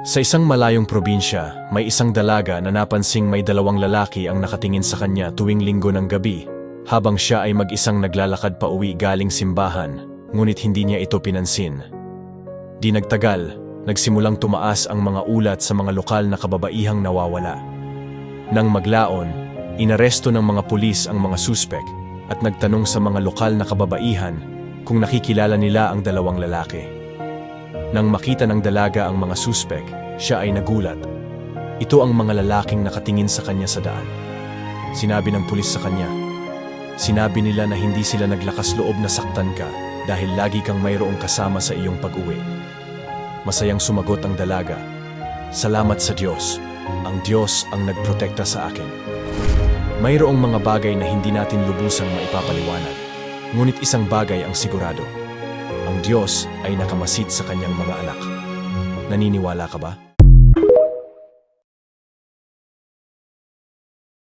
Sa isang malayong probinsya, may isang dalaga na napansing may dalawang lalaki ang nakatingin sa kanya tuwing linggo ng gabi, habang siya ay mag-isang naglalakad pa uwi galing simbahan, ngunit hindi niya ito pinansin. Di nagtagal, nagsimulang tumaas ang mga ulat sa mga lokal na kababaihang nawawala. Nang maglaon, inaresto ng mga pulis ang mga suspek at nagtanong sa mga lokal na kababaihan kung nakikilala nila ang dalawang lalaki. Nang makita ng dalaga ang mga suspek, siya ay nagulat. Ito ang mga lalaking nakatingin sa kanya sa daan. Sinabi ng pulis sa kanya, "Sinabi nila na hindi sila naglakas loob na saktan ka dahil lagi kang mayroong kasama sa iyong pag-uwi." Masayang sumagot ang dalaga, "Salamat sa Diyos. Ang Diyos ang nagprotekta sa akin." Mayroong mga bagay na hindi natin lubusang maipapaliwanag, ngunit isang bagay ang sigurado. Ang Diyos ay nakamasid sa kanyang mga anak. Naniniwala ka ba?